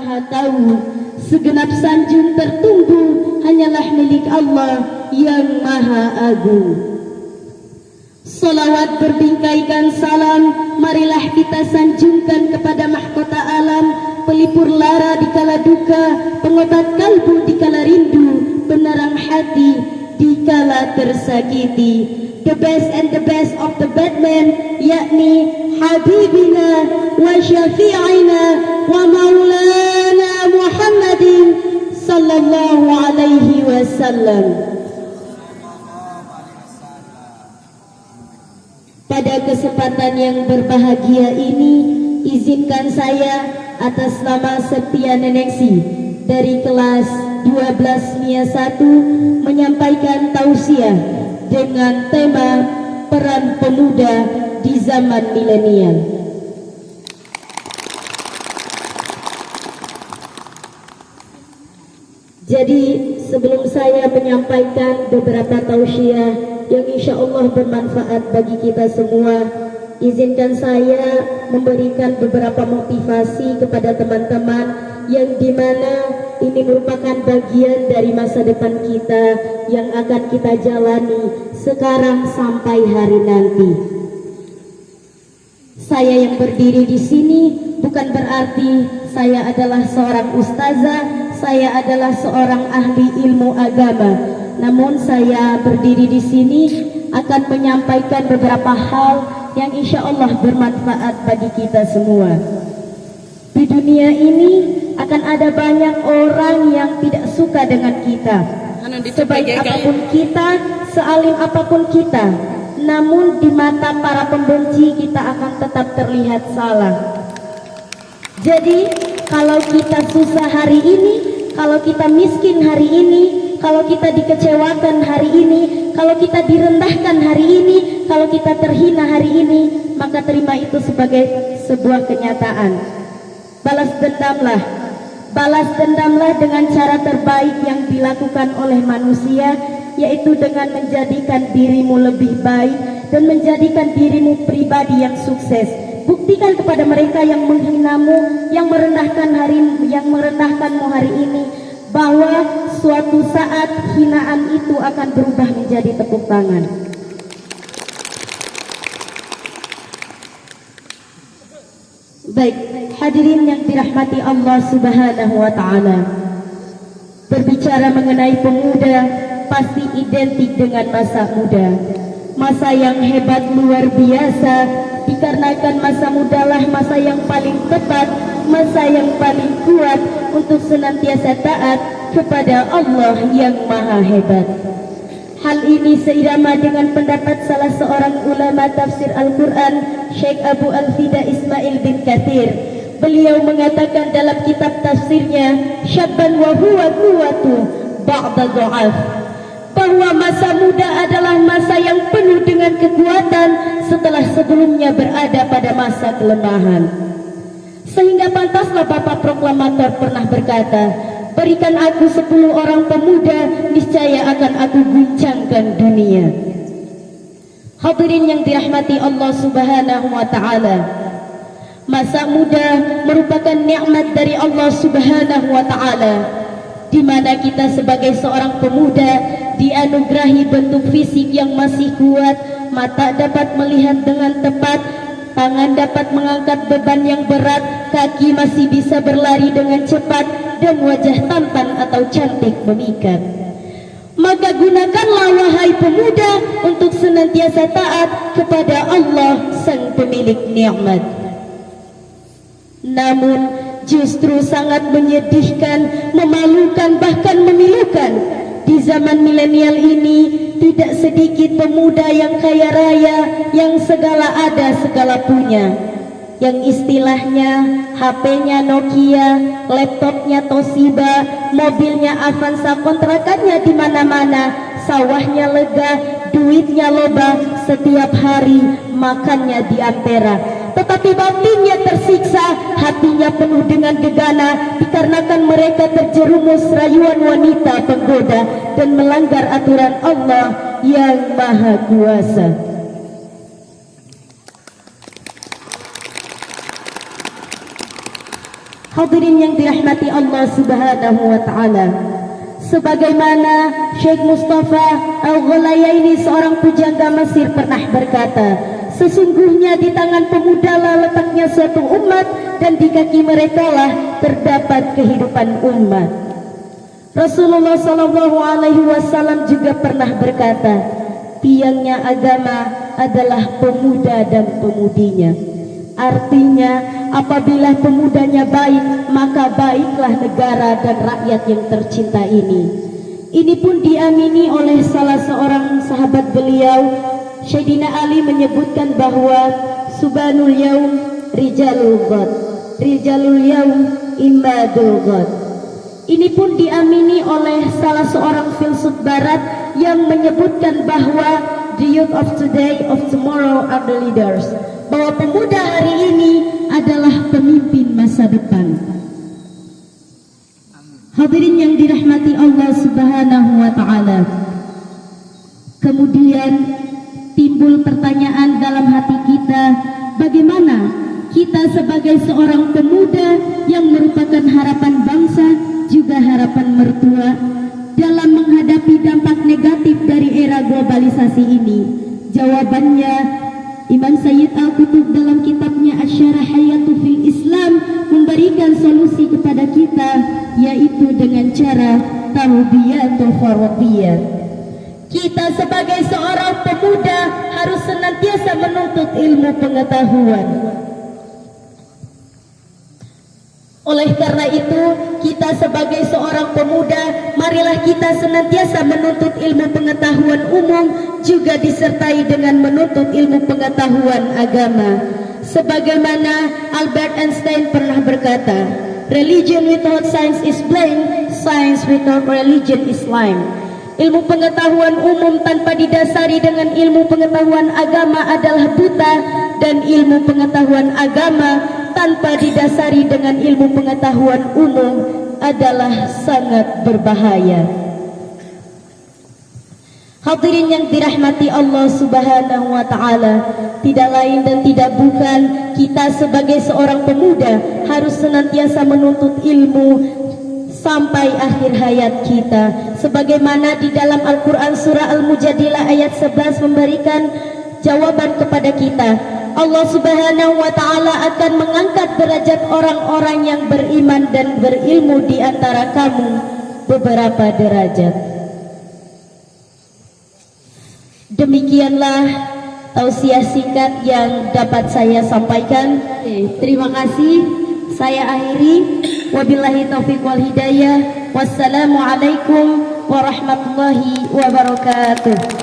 maha tahu. Segenap sanjung tertumbuh hanyalah milik Allah yang maha agung. Salawat berbingkaikan salam, marilah kita sanjungkan kepada mahkota alam, pelipur lara di kala duka, pengobat kalbu di kala rindu, penerang hati di kala tersakiti. The best and the best of the Batman, yakni Habibina wa Syafi'ina wa Maulana Muhammadin sallallahu alaihi wasallam. Pada kesempatan yang berbahagia ini, izinkan saya atas nama Septia Neneksi dari kelas 12 MIA 1 menyampaikan tausiah dengan tema peran pemuda di zaman milenial. Jadi sebelum saya menyampaikan beberapa tausiah yang insya Allah bermanfaat bagi kita semua, izinkan saya memberikan beberapa motivasi kepada teman-teman yang dimana ini merupakan bagian dari masa depan kita yang akan kita jalani sekarang sampai hari nanti. Saya yang berdiri di sini bukan berarti saya adalah seorang ustazah, saya adalah seorang ahli ilmu agama. Namun saya berdiri di sini akan menyampaikan beberapa hal yang insya Allah bermanfaat bagi kita semua. Di dunia ini akan ada banyak orang yang tidak suka dengan kita. Sebaik apapun kita, sealim apapun kita, namun di mata para pembenci kita akan tetap terlihat salah. Jadi kalau kita susah hari ini, kalau kita miskin hari ini, kalau kita dikecewakan hari ini, kalau kita direndahkan hari ini, kalau kita terhina hari ini, maka terima itu sebagai sebuah kenyataan. Balas dendamlah dengan cara terbaik yang dilakukan oleh manusia, yaitu dengan menjadikan dirimu lebih baik dan menjadikan dirimu pribadi yang sukses. Buktikan kepada mereka yang menghinamu, yang merendahkanmu hari ini, bahwa suatu saat hinaan itu akan berubah menjadi tepuk tangan. Baik, hadirin yang dirahmati Allah Subhanahu wa taala. Berbicara mengenai pemuda pasti identik dengan masa muda. Masa yang hebat luar biasa, dikarenakan masa mudalah masa yang paling tepat, masa yang paling kuat untuk senantiasa taat kepada Allah yang maha hebat. Hal ini seirama dengan pendapat salah seorang ulama tafsir Al-Quran, Syekh Abu Al-Fida Ismail bin Kathir. Beliau mengatakan dalam kitab tafsirnya, Syabban wa huwa quwwatu ba'da du'af, bahwa masa muda adalah masa yang penuh dengan kekuatan setelah sebelumnya berada pada masa kelemahan. Sehingga pantaslah Bapak Proklamator pernah berkata, berikan aku 10 orang pemuda, niscaya akan aku guncangkan dunia. Hadirin yang dirahmati Allah Subhanahu wa taala, masa muda merupakan nikmat dari Allah Subhanahu wa taala, di mana kita sebagai seorang pemuda dianugerahi bentuk fisik yang masih kuat, mata dapat melihat dengan tepat, tangan dapat mengangkat beban yang berat, kaki masih bisa berlari dengan cepat, dan wajah tampan atau cantik memikat. Maka gunakanlah wahai pemuda untuk senantiasa taat kepada Allah sang pemilik nikmat. Namun justru sangat menyedihkan, memalukan, bahkan memilukan, di zaman milenial ini tidak sedikit pemuda yang kaya raya, yang segala ada segala punya, yang istilahnya HP-nya Nokia, laptopnya Toshiba, mobilnya Avanza, kontrakannya di mana-mana, sawahnya lega, duitnya loba, setiap hari makannya di Ampera. Tetapi batinnya tersiksa, hatinya penuh dengan gegana, dikarenakan mereka terjerumus rayuan wanita penggoda dan melanggar aturan Allah yang Maha Kuasa. Hadirin yang dirahmati Allah Subhanahu wa taala. Sebagaimana Syekh Mustafa Al-Ghulayaini, seorang pujangga Mesir, pernah berkata, sesungguhnya di tangan pemuda lah letaknya suatu umat, dan di kaki mereka lah terdapat kehidupan umat. Rasulullah SAW juga pernah berkata, tiangnya agama adalah pemuda dan pemudinya. Artinya, apabila pemudanya baik, maka baiklah negara dan rakyat yang tercinta ini. Ini pun diamini oleh salah seorang sahabat beliau, Sayyidina Ali, menyebutkan bahwa Subhanul Yaum Rijalul Ghad, Rijalul Yaum Imadul Ghad. Ini pun diamini oleh salah seorang filsuf barat yang menyebutkan bahwa the youth of today, of tomorrow are the leaders. Bahwa pemuda hari ini adalah pemimpin masa depan. Hadirin yang dirahmati Allah Subhanahu wa taala. Kemudian timbul pertanyaan dalam hati kita, bagaimana kita sebagai seorang pemuda yang merupakan harapan bangsa, juga harapan mertua, dalam menghadapi dampak negatif dari era globalisasi ini? Jawabannya, Imam Sayyid Al-Qutub dalam kitabnya Asyarah Hayatu fil Islam memberikan solusi kepada kita, yaitu dengan cara tarbiyatul fardiyah. Kita sebagai seorang pemuda harus senantiasa menuntut ilmu pengetahuan. Oleh karena itu, kita sebagai seorang pemuda, marilah kita senantiasa menuntut ilmu pengetahuan umum, juga disertai dengan menuntut ilmu pengetahuan agama. Sebagaimana Albert Einstein pernah berkata, religion without science is blind, science without religion is lame. Ilmu pengetahuan umum tanpa didasari dengan ilmu pengetahuan agama adalah buta, dan ilmu pengetahuan agama tanpa didasari dengan ilmu pengetahuan umum adalah sangat berbahaya. Hadirin yang dirahmati Allah Subhanahu wa taala, tidak lain dan tidak bukan, kita sebagai seorang pemuda harus senantiasa menuntut ilmu sampai akhir hayat kita. Sebagaimana di dalam Al-Quran surah Al-Mujadilah ayat 11 memberikan jawaban kepada kita, Allah Subhanahu wa ta'ala akan mengangkat derajat orang-orang yang beriman dan berilmu di antara kamu beberapa derajat. Demikianlah tausiah singkat yang dapat saya sampaikan. Terima kasih. Saya akhiri. Wabillahi taufiq wal hidayah. Wassalamualaikum warahmatullahi wabarakatuh.